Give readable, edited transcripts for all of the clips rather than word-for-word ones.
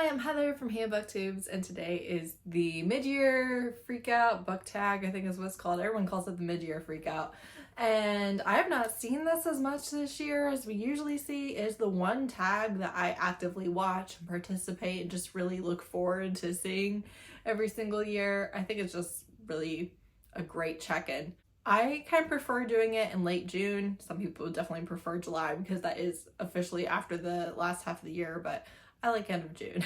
Hi, I'm Heather from Booktubes, and today is the mid-year freakout book tag, I think is what it's called. Everyone calls it the mid-year freakout. And I have not seen this as much this year as we usually see. Is the one tag that I actively watch and participate and just really look forward to seeing every single year. I think it's just really a great check-in. I kind of prefer doing it in late June. Some people would definitely prefer July because that is officially after the last half of the year, but I like end of June.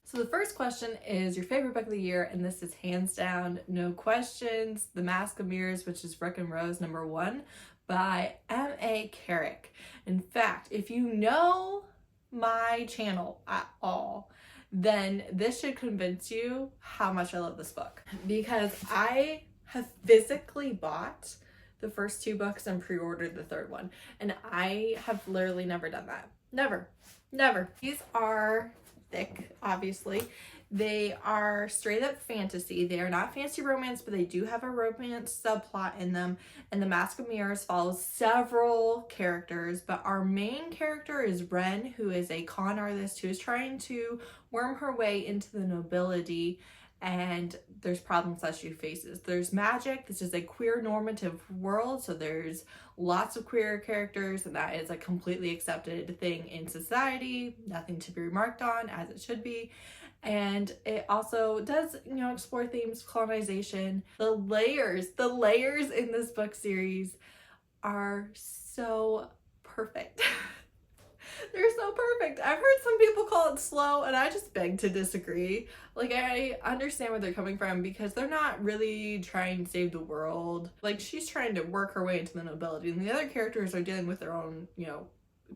So the first question is your favorite book of the year, and this is hands down, no questions, The Mask of Mirrors, which is Rook and Rose #1 by M.A. Carrick. In fact, if you know my channel at all, then this should convince you how much I love this book, because I have physically bought the first two books and pre-ordered the third one, and I have literally never done that. Never. These are thick, obviously. They are straight up fantasy. They are not fantasy romance, but they do have a romance subplot in them. And The Mask of Mirrors follows several characters, but our main character is Ren, who is a con artist who is trying to worm her way into the nobility, and there's problems that she faces. There's magic. This is a queer normative world, so there's lots of queer characters, and that is a completely accepted thing in society, nothing to be remarked on, as it should be. And it also does, explore themes of colonization. The layers in this book series are so perfect. They're so perfect. I've heard some people call it slow, and I just beg to disagree. Like, I understand where they're coming from, because they're not really trying to save the world. Like, she's trying to work her way into the nobility, and the other characters are dealing with their own,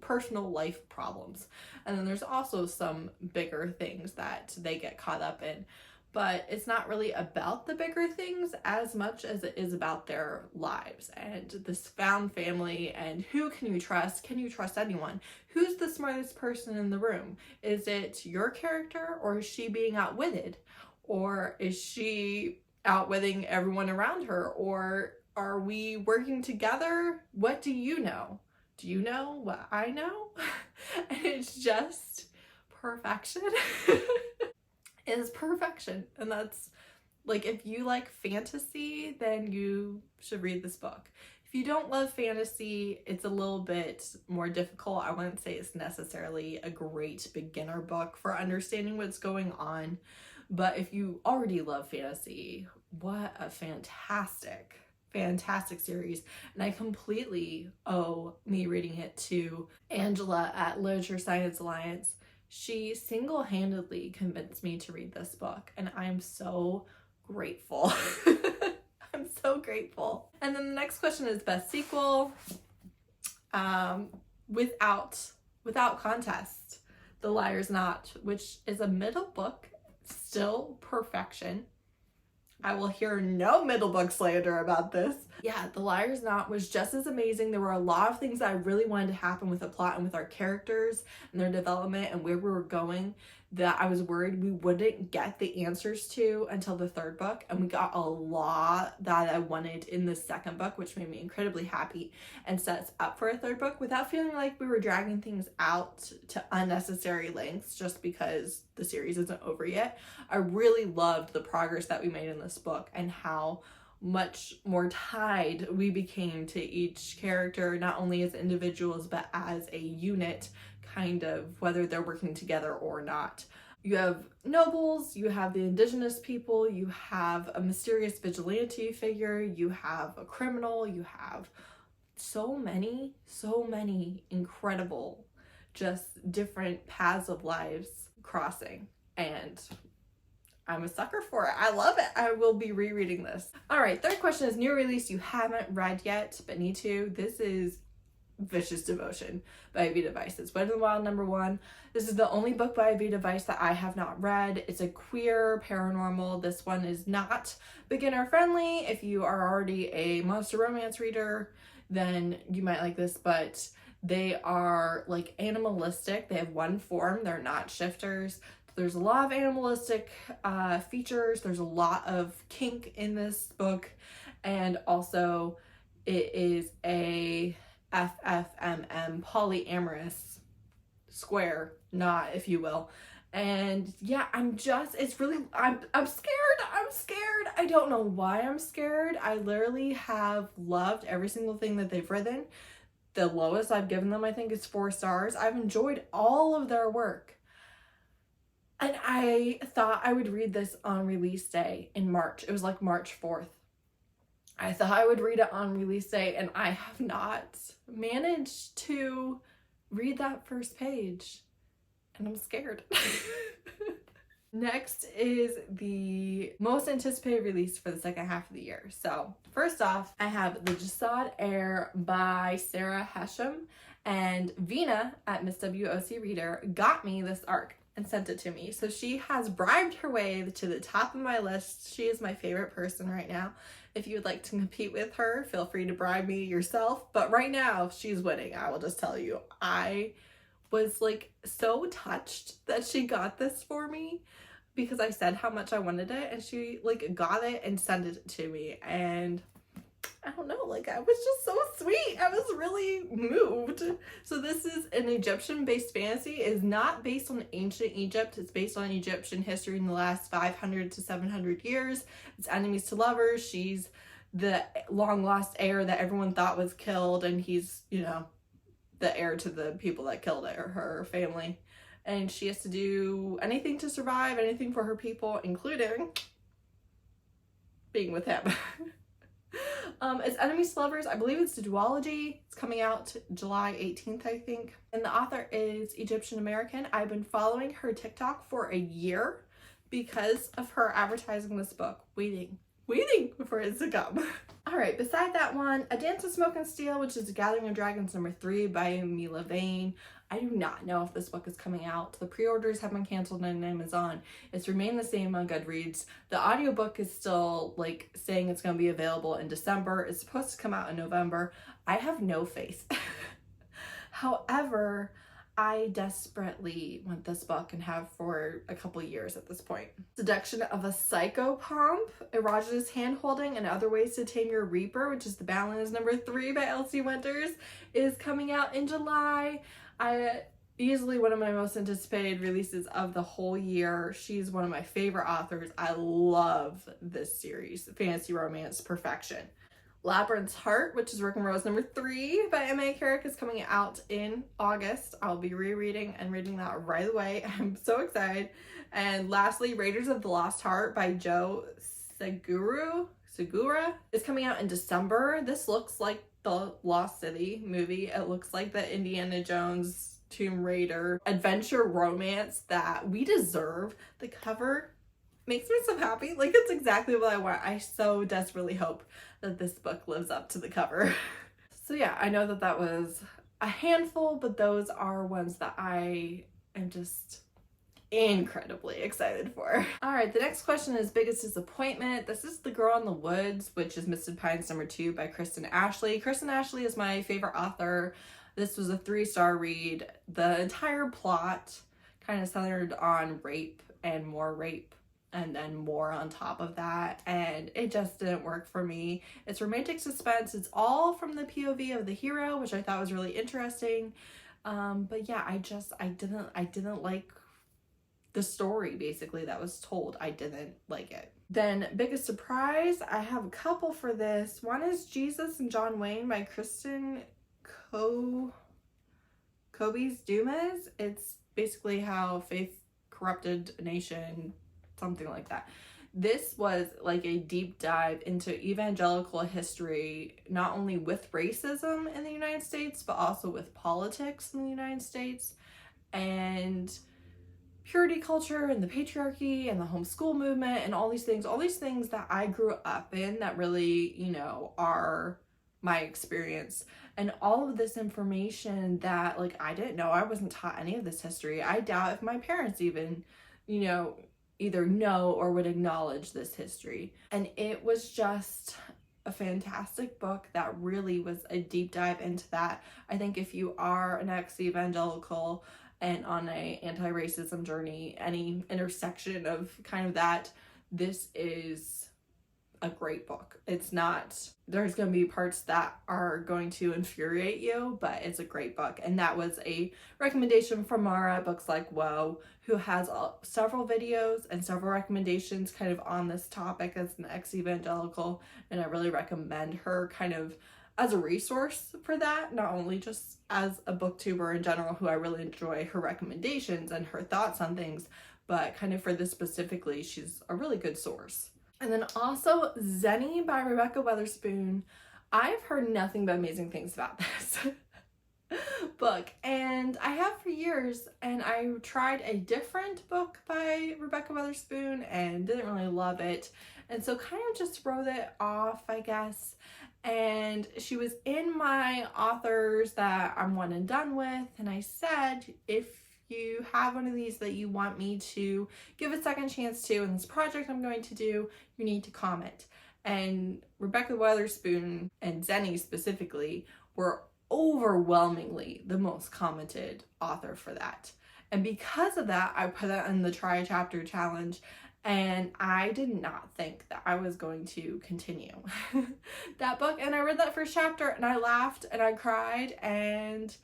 personal life problems. And then there's also some bigger things that they get caught up in. But it's not really about the bigger things as much as it is about their lives and this found family, and who can you trust? Can you trust anyone? Who's the smartest person in the room? Is it your character, or is she being outwitted? Or is she outwitting everyone around her? Or are we working together? What do you know? Do you know what I know? And it's just perfection. Is perfection. And that's, like, if you like fantasy, then you should read this book. If you don't love fantasy, it's a little bit more difficult. I wouldn't say it's necessarily a great beginner book for understanding what's going on. But if you already love fantasy, what a fantastic series. And I completely owe me reading it to Angela at Literature Science Alliance. She single-handedly convinced me to read this book, and I'm so grateful. I'm so grateful. And then the next question is best sequel. Without contest, The Liar's Knot, which is a middle book, still perfection. I will hear no middle book slander about this. Yeah, The Liar's Knot was just as amazing. There were a lot of things that I really wanted to happen with the plot and with our characters and their development and where we were going, that I was worried we wouldn't get the answers to until the third book. And we got a lot that I wanted in the second book, which made me incredibly happy and set us up for a third book without feeling like we were dragging things out to unnecessary lengths just because the series isn't over yet. I really loved the progress that we made in this book and how much more tied we became to each character, not only as individuals but as a unit, kind of, whether they're working together or not. You have nobles, you have the indigenous people, you have a mysterious vigilante figure, you have a criminal, you have so many incredible, just different paths of lives crossing, and I'm a sucker for it. I love it. I will be rereading this. All right, third question is new release you haven't read yet but need to. This is Vicious Devotion by Aveda Weiss. It's Wed in the Wild #1. This is the only book by Aveda Weiss that I have not read. It's a queer paranormal. This one is not beginner friendly. If you are already a monster romance reader, then you might like this, but they are like animalistic. They have one form. They're not shifters. There's a lot of animalistic features. There's a lot of kink in this book, and also it is a FFMM polyamorous square knot, if you will. And yeah, it's really, I'm scared. I don't know why I'm scared. I literally have loved every single thing that they've written. The lowest I've given them, I think, is 4 stars. I've enjoyed all of their work. And I thought I would read this on release day in March. It was like March 4th. I thought I would read it on release day, and I have not managed to read that first page. And I'm scared. Next is the most anticipated release for the second half of the year. So first off, I have the Jasad Heir by Sara Hashem, and Vina at Miss WOC Reader got me this arc and sent it to me. So she has bribed her way to the top of my list. She is my favorite person right now. If you would like to compete with her, feel free to bribe me yourself. But right now, she's winning. I will just tell you, I was like so touched that she got this for me because I said how much I wanted it, and she like got it and sent it to me. And I don't know, like I was just so sweet. I was really moved. So this is an Egyptian-based fantasy. It is not based on ancient Egypt. It's based on Egyptian history in the last 500 to 700 years. It's enemies to lovers. She's the long-lost heir that everyone thought was killed, and he's, you know, the heir to the people that killed her family. And she has to do anything to survive, anything for her people, including being with him. It's enemies to lovers. I believe it's a duology. It's coming out July 18th, I think. And the author is Egyptian American. I've been following her TikTok for a year because of her advertising this book. Waiting for it to come. All right, beside that one, A Dance of Smoke and Steel, which is The Gathering of Dragons #3 by Milla Vane. I do not know if this book is coming out. The pre-orders have been canceled on Amazon. It's remained the same on Goodreads. The audiobook is still like saying it's going to be available in December. It's supposed to come out in November. I have no faith. However, I desperately want this book and have for a couple years at this point. Seduction of a Psychopomp, Erogenous Handholding and Other Ways to Tame Your Reaper, which is the Boundlands #3 by Elsie Winters, is coming out in July. Easily one of my most anticipated releases of the whole year. She's one of my favorite authors. I love this series, fantasy romance perfection. Labyrinth's Heart, which is Rook and Rose #3 by M.A. Carrick, is coming out in August. I'll be rereading and reading that right away. I'm so excited. And lastly, Raiders of the Lost Heart by Jo Segura is coming out in December. This looks like the Lost City movie. It looks like the Indiana Jones Tomb Raider adventure romance that we deserve. The cover makes me so happy. Like, it's exactly what I want. I so desperately hope that this book lives up to the cover. So yeah, I know that that was a handful, but those are ones that I am just incredibly excited for. All right, the next question is Biggest Disappointment. This is The Girl in the Woods, which is Misted Pines #2 by Kristen Ashley. Kristen Ashley is my favorite author. This was a 3-star read. The entire plot kind of centered on rape and more rape, and then more on top of that, and it just didn't work for me. It's romantic suspense. It's all from the POV of the hero, which I thought was really interesting. But yeah, I didn't like the story basically that was told. I didn't like it. Then biggest surprise, I have a couple for this. One is Jesus and John Wayne by Kristen Kobe's Dumas. It's basically how faith corrupted a nation, something like that. This was like a deep dive into evangelical history, not only with racism in the United States, but also with politics in the United States, and purity culture and the patriarchy and the homeschool movement and all these things that I grew up in that really, you know, are my experience. And all of this information that like I didn't know. I wasn't taught any of this history. I doubt if my parents even, you know, either know or would acknowledge this history. And it was just a fantastic book that really was a deep dive into that. I think if you are an ex-evangelical and on a anti-racism journey, any intersection of kind of that, this is a great book. It's not, there's going to be parts that are going to infuriate you, but it's a great book. And that was a recommendation from Mara at Books Like Whoa, who has several videos and several recommendations kind of on this topic as an ex-evangelical, and I really recommend her kind of as a resource for that, not only just as a booktuber in general who I really enjoy her recommendations and her thoughts on things, but kind of for this specifically, she's a really good source. And then also Zenny by Rebecca Weatherspoon. I've heard nothing but amazing things about this book, and I have for years, and I tried a different book by Rebecca Weatherspoon and didn't really love it, and so kind of just wrote it off, I guess. And she was in my authors that I'm one and done with, and I said, if you have one of these that you want me to give a second chance to in this project I'm going to do, you need to comment. And Rebecca Weatherspoon and Zenny specifically were overwhelmingly the most commented author for that. And because of that, I put that in the try a chapter challenge, and I did not think that I was going to continue that book. And I read that first chapter and I laughed and I cried, and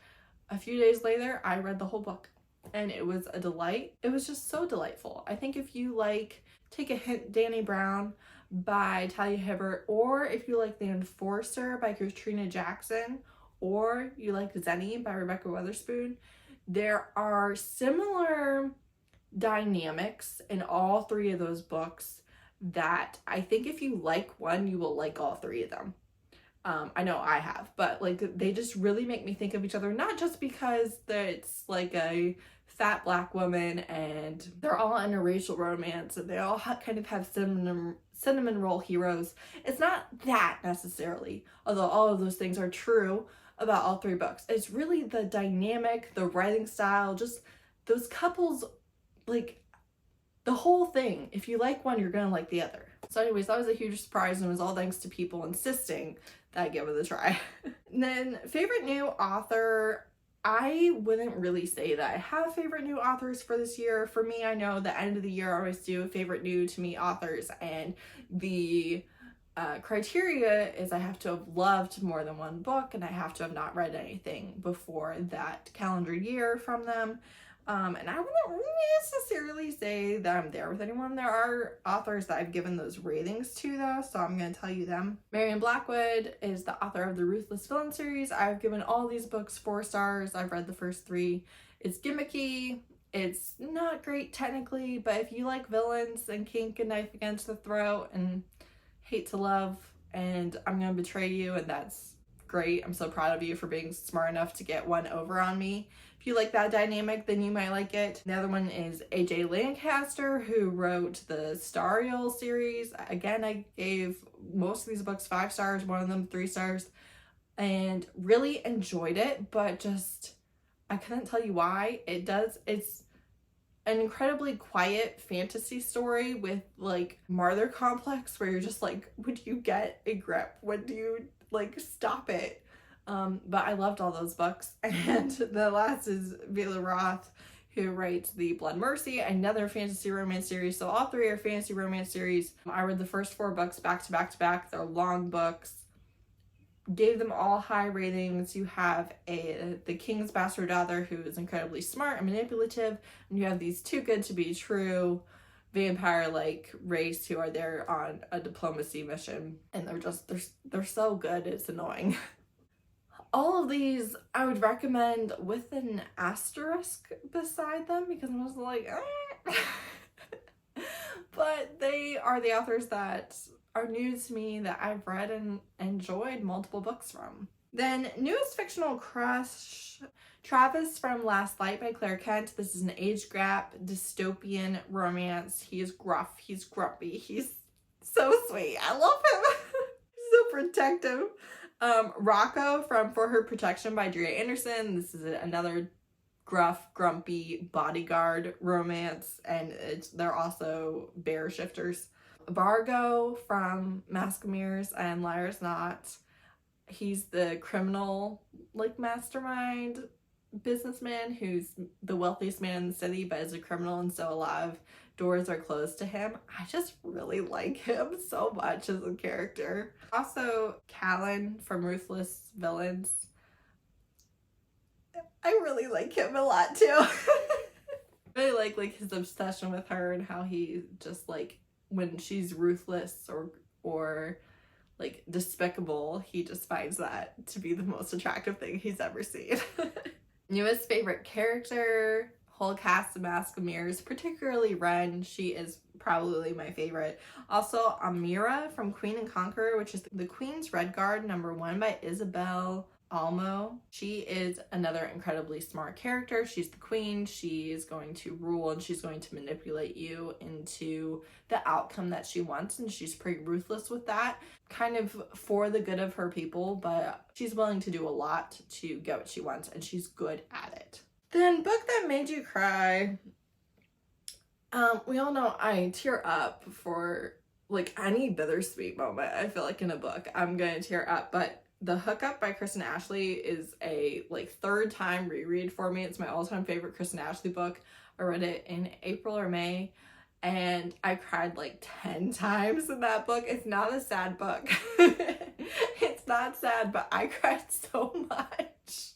a few days later I read the whole book, and it was a delight. It was just so delightful. I think if you like Take a Hint, Danny Brown by Talia Hibbert, or if you like The Enforcer by Katrina Jackson, or you like Zenny by Rebecca Weatherspoon, there are similar dynamics in all three of those books that I think if you like one, you will like all three of them. I know I have, but like they just really make me think of each other, not just because it's like a fat black woman and they're all interracial romance and they all kind of have cinnamon roll heroes. It's not that necessarily, although all of those things are true about all three books. It's really the dynamic, the writing style, just those couples, like the whole thing. If you like one, you're gonna like the other. So anyways, that was a huge surprise, and it was all thanks to people insisting that I give it a try. And then favorite new author, I wouldn't really say that I have favorite new authors for this year. For me, I know the end of the year I always do favorite new to me authors, and the criteria is I have to have loved more than one book, and I have to have not read anything before that calendar year from them. And I wouldn't necessarily say that I'm there with anyone. There are authors that I've given those ratings to though, so I'm going to tell you them. Marian Blackwood is the author of the Ruthless Villain series. I've given all these books 4 stars. I've read the first 3. It's gimmicky. It's not great technically, but if you like villains and kink and knife against the throat and hate to love and I'm going to betray you, and that's great. I'm so proud of you for being smart enough to get one over on me. If you like that dynamic, then you might like it. The other one is AJ Lancaster, who wrote the Stariel series. Again, I gave most of these books 5 stars, one of them 3 stars, and really enjoyed it, but just, I couldn't tell you why. It's an incredibly quiet fantasy story with like Martyr complex where you're just like, would you get a grip? Would you like stop it? But I loved all those books. And the last is Vila Roth, who writes the Blood Mercy, another fantasy romance series. So all 3 are fantasy romance series. I read the first 4 books back to back to back. They're long books. Gave them all high ratings. You have the King's Bastard Daughter, who is incredibly smart and manipulative, and you have these too good to be true vampire-like race who are there on a diplomacy mission, and they're so good, it's annoying. All of these I would recommend with an asterisk beside them because I'm just like, but they are the authors that are new to me that I've read and enjoyed multiple books from. Then newest fictional crush, Travis from Last Light by Claire Kent. This is an age gap dystopian romance. He is gruff, he's grumpy, he's so sweet. I love him. So protective. Rocco from For Her Protection by Drea Anderson. This is another gruff, grumpy bodyguard romance, and they're also bear shifters. Vargo from Mask of Mirrors and Liar's Knot. He's the criminal like mastermind businessman who's the wealthiest man in the city but is a criminal, and so a lot of doors are closed to him. I just really like him so much as a character. Also, Callan from Ruthless Villains. I really like him a lot too. Really like his obsession with her and how he just like, when she's ruthless or like despicable, he just finds that to be the most attractive thing he's ever seen. Newest favorite character, whole cast of Mask of Mirrors, particularly Ren. She is probably my favorite. Also, Amira from Queen and Conqueror, which is the Queen's Redguard #1 by Isabel Almo. She is another incredibly smart character. She's the queen. She is going to rule and she's going to manipulate you into the outcome that she wants, and she's pretty ruthless with that, kind of for the good of her people, but she's willing to do a lot to get what she wants, and she's good at it. Then, book that made you cry. We all know I tear up for like any bittersweet moment. I feel like in a book I'm gonna tear up, but The Hookup by Kristen Ashley is a like 3rd time reread for me. It's my all-time favorite Kristen Ashley book. I read it in April or May, and I cried like 10 times in that book. It's not a sad book. It's not sad, but I cried so much.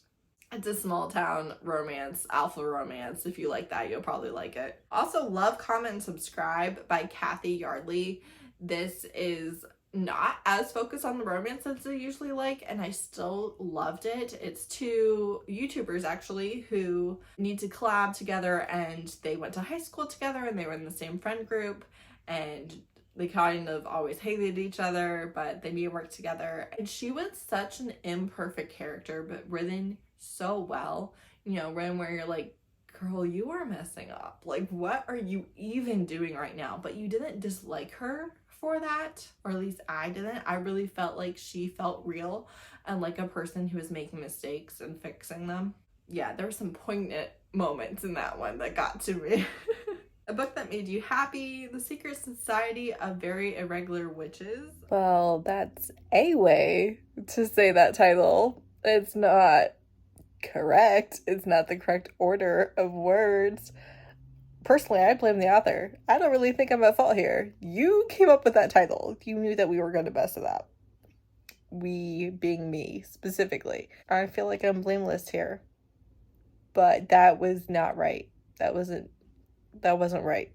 It's a small town romance, alpha romance. If you like that, you'll probably like it. Also, love, comment, and subscribe by Kathy Yardley. This is not as focused on the romance as I usually like, and I still loved it. It's 2 YouTubers actually who need to collab together, and they went to high school together and they were in the same friend group, and they kind of always hated each other, but they need to work together. And she was such an imperfect character, but written so well. You know, written where you're like, girl, you are messing up. Like, what are you even doing right now? But you didn't dislike her for that, or at least I didn't. I really felt like she felt real and like a person who was making mistakes and fixing them. Yeah, there were some poignant moments in that one that got to me. A book that made you happy, The Secret Society of Very Irregular Witches. Well, that's a way to say that title. It's not correct. It's not the correct order of words. Personally, I blame the author. I don't really think I'm at fault here. You came up with that title. You knew that we were going to mess it up. We being me, specifically. I feel like I'm blameless here. But that was not right. That wasn't right.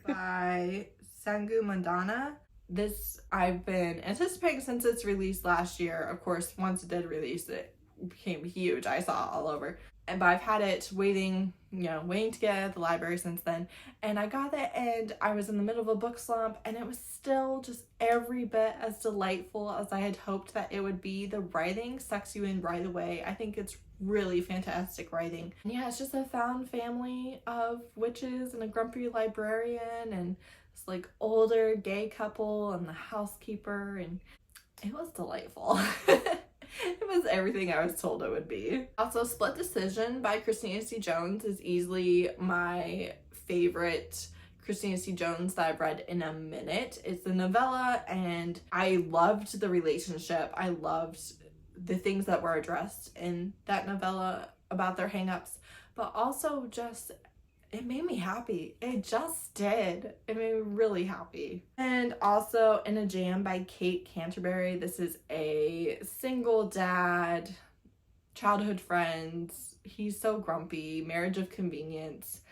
By Sangu Mandana. This I've been anticipating since its release last year. Of course, once it did release, it became huge. I saw it all over. But I've had it waiting to get it at the library since then. And I got it, and I was in the middle of a book slump, and it was still just every bit as delightful as I had hoped that it would be. The writing sucks you in right away. I think it's really fantastic writing. And yeah, it's just a found family of witches and a grumpy librarian and this like older gay couple and the housekeeper, and it was delightful. It was everything I was told it would be. Also, Split Decision by Christina C. Jones is easily my favorite Christina C. Jones that I've read in a minute. It's a novella, and I loved the relationship. I loved the things that were addressed in that novella about their hangups, but also just it made me happy. It just did. It made me really happy. And also In a Jam by Kate Canterbury. This is a single dad, childhood friends. He's so grumpy, marriage of convenience.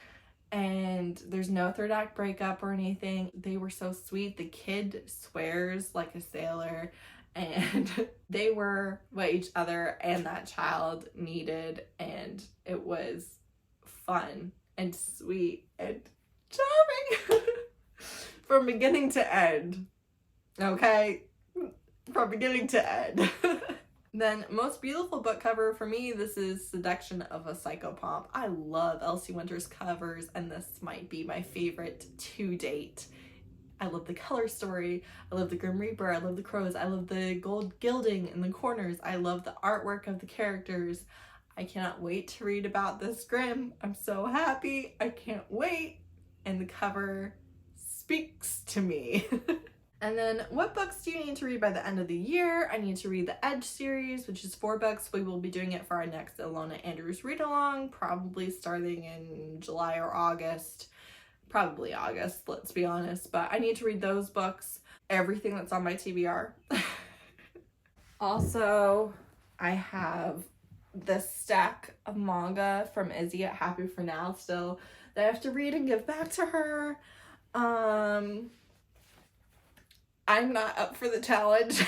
And there's no 3rd act breakup or anything. They were so sweet. The kid swears like a sailor. And they were what each other and that child needed. And it was fun and sweet and charming from beginning to end. Okay? From beginning to end. Then, most beautiful book cover for me, this is Seduction of a Psychopomp. I love Elsie Winter's covers, and this might be my favorite to date. I love the color story. I love the Grim Reaper. I love the crows. I love the gold gilding in the corners. I love the artwork of the characters. I cannot wait to read about this Grimm. I'm so happy. I can't wait. And the cover speaks to me. And then what books do you need to read by the end of the year? I need to read the Edge series, which is 4 books. We will be doing it for our next Ilona Andrews read along, probably starting in July or August. Probably August, let's be honest. But I need to read those books, everything that's on my TBR. Also, I have this stack of manga from Izzy at Happy for Now still that I have to read and give back to her. I'm not up for the challenge.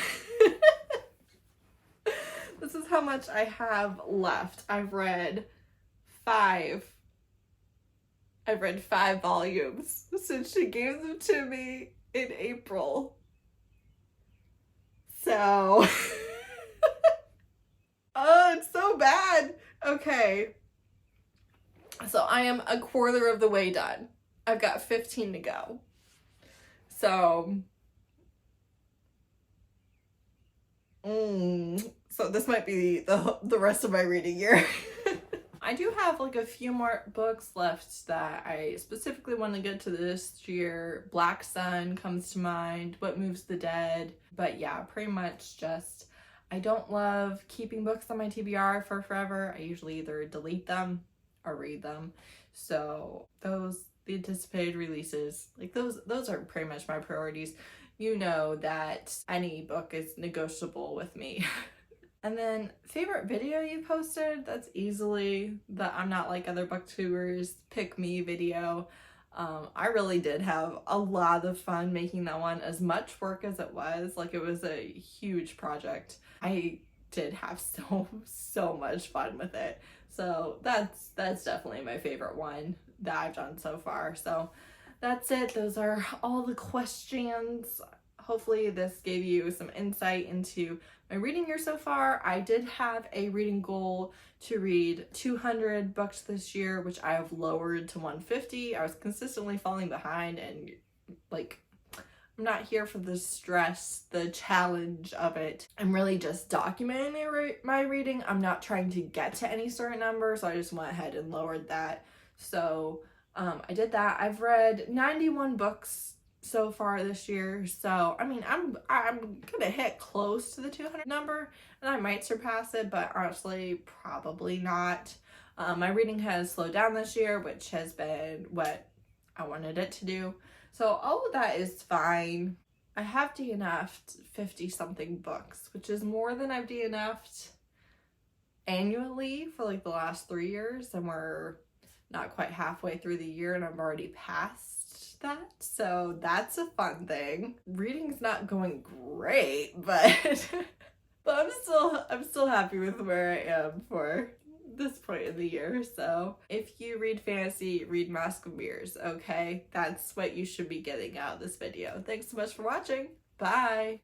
This is how much I have left. I've read 5 volumes since she gave them to me in April. So, oh, it's so bad. Okay. So I am a quarter of the way done. I've got 15 to go. So, so this might be the rest of my reading year. I do have like a few more books left that I specifically want to get to this year. Black Sun comes to mind, What Moves the Dead. But yeah, pretty much just, I don't love keeping books on my TBR for forever. I usually either delete them or read them. So the anticipated releases, like those are pretty much my priorities. You know that any book is negotiable with me. And then favorite video you posted, that's easily the I'm Not Like Other Booktubers pick me video. I really did have a lot of fun making that one, as much work as it was. Like, it was a huge project. I did have so much fun with it. So that's definitely my favorite one that I've done so far. So that's it. Those are all the questions. Hopefully this gave you some insight into my reading year so far. I did have a reading goal to read 200 books this year, which I have lowered to 150. I was consistently falling behind, and like, I'm not here for the stress, the challenge of it. I'm really just documenting my reading. I'm not trying to get to any certain number, so I just went ahead and lowered that. So I did that. I've read 91 books so far this year, so I mean, I'm gonna hit close to the 200 number, and I might surpass it, but honestly probably not. My reading has slowed down this year, which has been what I wanted it to do, so all of that is fine. I have DNF'd 50 something books, which is more than I've DNF'd annually for like the last 3 years, and we're not quite halfway through the year and I'm already past that, so that's a fun thing. Reading's not going great, but I'm still happy with where I am for this point in the year. So if you read fantasy, read Mask of Mirrors, okay? That's what you should be getting out of this video. Thanks so much for watching. Bye.